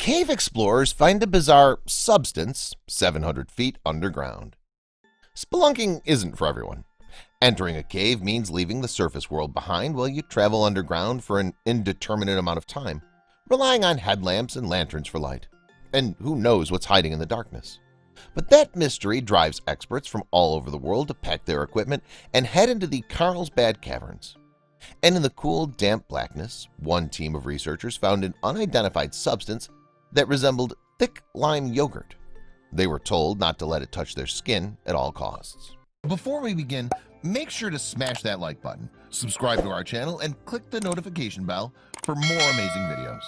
Cave explorers find a bizarre substance 700 feet underground. Spelunking isn't for everyone. Entering a cave means leaving the surface world behind while you travel underground for an indeterminate amount of time, relying on headlamps and lanterns for light. And who knows what's hiding in the darkness. But that mystery drives experts from all over the world to pack their equipment and head into the Carlsbad Caverns. And in the cool, damp blackness, one team of researchers found an unidentified substance that resembled thick lime yogurt. They were told not to let it touch their skin at all costs. Before we begin, make sure to smash that like button, subscribe to our channel, and click the notification bell for more amazing videos.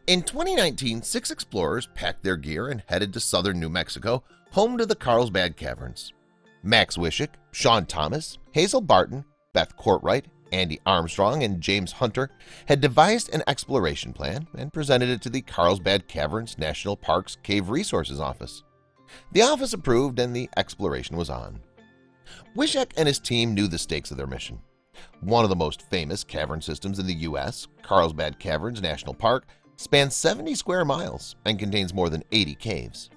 In 2019, 6 explorers packed their gear and headed to southern New Mexico, home to the Carlsbad Caverns. Max Wishick, Sean Thomas, Hazel Barton, Beth Courtright, Andy Armstrong, and James Hunter had devised an exploration plan and presented it to the Carlsbad Caverns National Park's Cave Resources Office. The office approved and the exploration was on. Wishick and his team knew the stakes of their mission. One of the most famous cavern systems in the U.S., Carlsbad Caverns National Park, spans 70 square miles and contains more than 80 caves.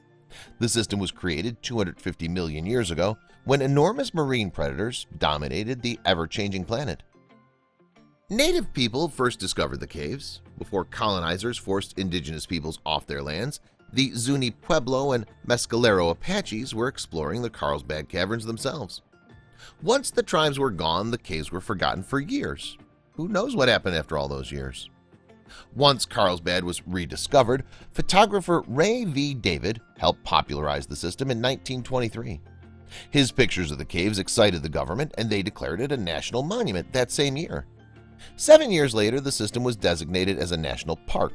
The system was created 250 million years ago when enormous marine predators dominated the ever-changing planet. Native people first discovered the caves. Before colonizers forced indigenous peoples off their lands, the Zuni Pueblo and Mescalero Apaches were exploring the Carlsbad Caverns themselves. Once the tribes were gone, the caves were forgotten for years. Who knows what happened after all those years? Once Carlsbad was rediscovered, photographer Ray V. David helped popularize the system in 1923. His pictures of the caves excited the government, and they declared it a national monument that same year. 7 years later, the system was designated as a national park.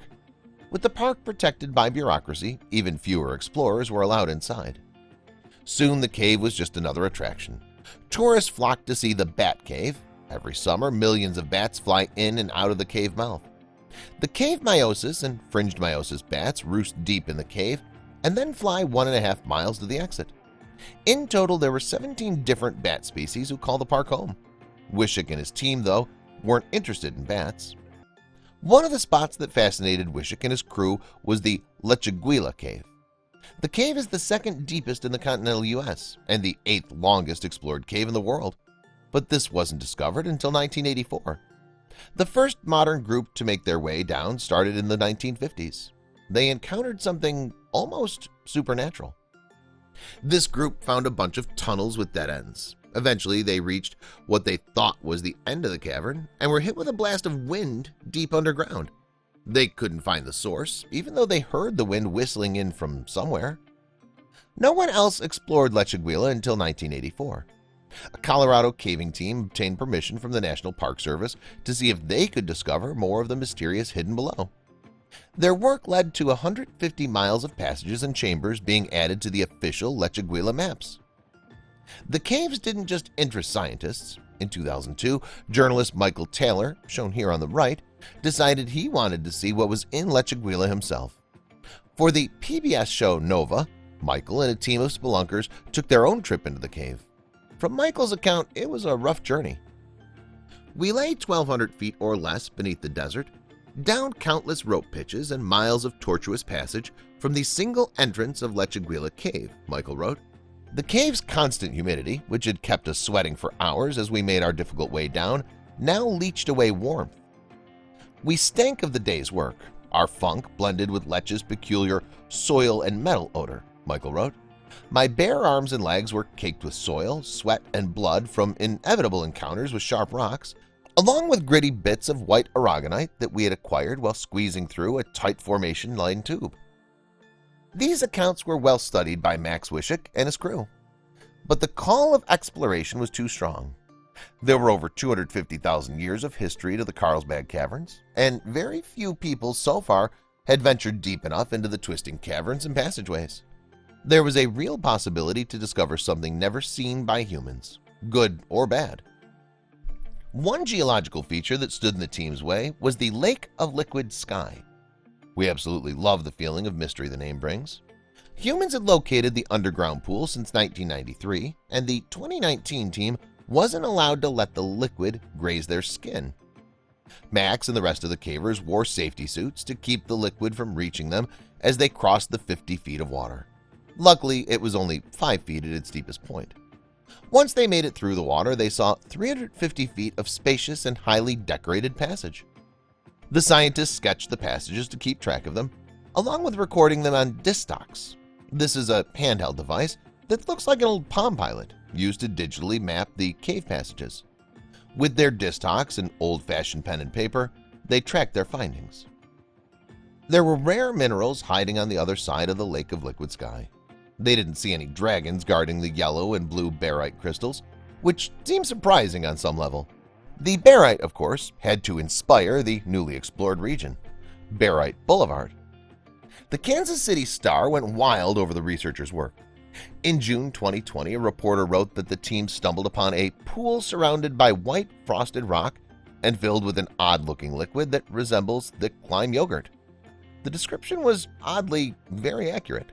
With the park protected by bureaucracy, even fewer explorers were allowed inside. Soon the cave was just another attraction. Tourists flocked to see the Bat Cave. Every summer, millions of bats fly in and out of the cave mouth. The cave meiosis and fringed meiosis bats roost deep in the cave and then fly 1.5 miles to the exit. In total, there were 17 different bat species who call the park home. Wishick and his team, though, weren't interested in bats. One of the spots that fascinated Wishick and his crew was the Lechuguilla Cave. The cave is the second deepest in the continental U.S. and the 8th longest explored cave in the world, but this wasn't discovered until 1984. The first modern group to make their way down started in the 1950s. They encountered something almost supernatural. This group found a bunch of tunnels with dead ends. Eventually, they reached what they thought was the end of the cavern and were hit with a blast of wind deep underground. They couldn't find the source, even though they heard the wind whistling in from somewhere. No one else explored Lechuguilla until 1984. A Colorado caving team obtained permission from the National Park Service to see if they could discover more of the mysterious hidden below. Their work led to 150 miles of passages and chambers being added to the official Lechuguilla maps. The caves didn't just interest scientists. In 2002, journalist Michael Taylor, shown here on the right, decided he wanted to see what was in Lechuguilla himself. For the PBS show Nova, Michael and a team of spelunkers took their own trip into the cave. From Michael's account, it was a rough journey. We lay 1,200 feet or less beneath the desert, down countless rope pitches and miles of tortuous passage from the single entrance of Lechuguilla Cave, Michael wrote. The cave's constant humidity, which had kept us sweating for hours as we made our difficult way down, now leached away warmth. We stank of the day's work. Our funk blended with Lech's peculiar soil and metal odor, Michael wrote. My bare arms and legs were caked with soil, sweat, and blood from inevitable encounters with sharp rocks, along with gritty bits of white aragonite that we had acquired while squeezing through a tight formation-lined tube. These accounts were well studied by Max Wishick and his crew, but the call of exploration was too strong. There were over 250,000 years of history to the Carlsbad Caverns, and very few people so far had ventured deep enough into the twisting caverns and passageways. There was a real possibility to discover something never seen by humans, good or bad. One geological feature that stood in the team's way was the Lake of Liquid Sky. We absolutely love the feeling of mystery the name brings. Humans had located the underground pool since 1993, and the 2019 team wasn't allowed to let the liquid graze their skin. Max and the rest of the cavers wore safety suits to keep the liquid from reaching them as they crossed the 50 feet of water. Luckily, it was only 5 feet at its deepest point. Once they made it through the water, they saw 350 feet of spacious and highly decorated passage. The scientists sketched the passages to keep track of them, along with recording them on Distox. This is a handheld device that looks like an old Palm Pilot used to digitally map the cave passages. With their Distox and old-fashioned pen and paper, they tracked their findings. There were rare minerals hiding on the other side of the lake of liquid sky. They didn't see any dragons guarding the yellow and blue barite crystals, which seemed surprising on some level. The barite, of course, had to inspire the newly explored region, Barite Boulevard. The Kansas City Star went wild over the researchers' work. In June 2020, a reporter wrote that the team stumbled upon a pool surrounded by white frosted rock and filled with an odd-looking liquid that resembles thick lime yogurt. The description was oddly very accurate.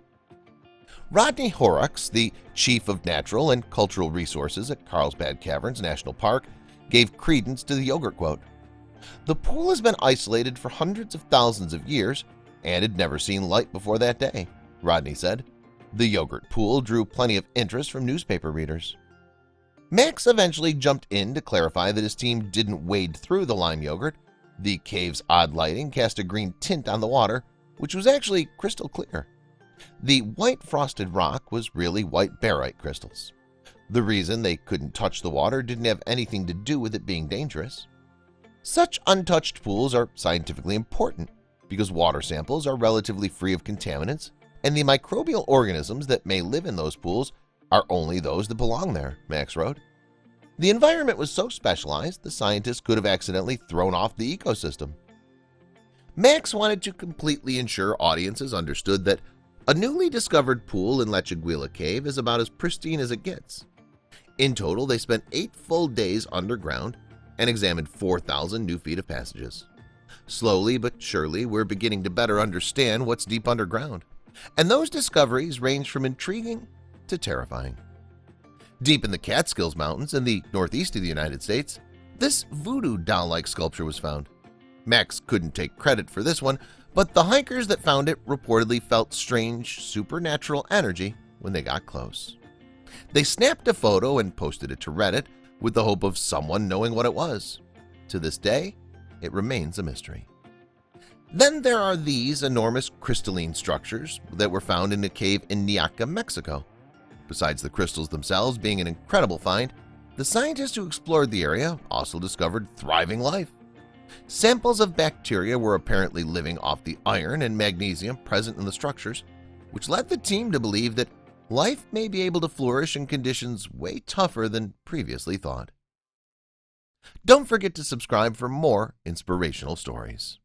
Rodney Horrocks, the chief of natural and cultural resources at Carlsbad Caverns National Park, gave credence to the yogurt quote. The pool has been isolated for hundreds of thousands of years and had never seen light before that day, Rodney said. The yogurt pool drew plenty of interest from newspaper readers. Max eventually jumped in to clarify that his team didn't wade through the lime yogurt. The cave's odd lighting cast a green tint on the water, which was actually crystal clear. The white frosted rock was really white barite crystals. The reason they couldn't touch the water didn't have anything to do with it being dangerous. Such untouched pools are scientifically important because water samples are relatively free of contaminants, and the microbial organisms that may live in those pools are only those that belong there, Max wrote. The environment was so specialized, the scientists could have accidentally thrown off the ecosystem. Max wanted to completely ensure audiences understood that a newly discovered pool in Lechuguilla Cave is about as pristine as it gets. In total, they spent 8 full days underground and examined 4,000 new feet of passages. Slowly but surely, we're beginning to better understand what's deep underground, and those discoveries range from intriguing to terrifying. Deep in the Catskills Mountains in the northeast of the United States, this voodoo doll-like sculpture was found. Max couldn't take credit for this one, but the hikers that found it reportedly felt strange, supernatural energy when they got close. They snapped a photo and posted it to Reddit with the hope of someone knowing what it was. To this day, it remains a mystery. Then there are these enormous crystalline structures that were found in a cave in Nyaca, Mexico. Besides the crystals themselves being an incredible find, the scientists who explored the area also discovered thriving life. Samples of bacteria were apparently living off the iron and magnesium present in the structures, which led the team to believe that life may be able to flourish in conditions way tougher than previously thought. Don't forget to subscribe for more inspirational stories.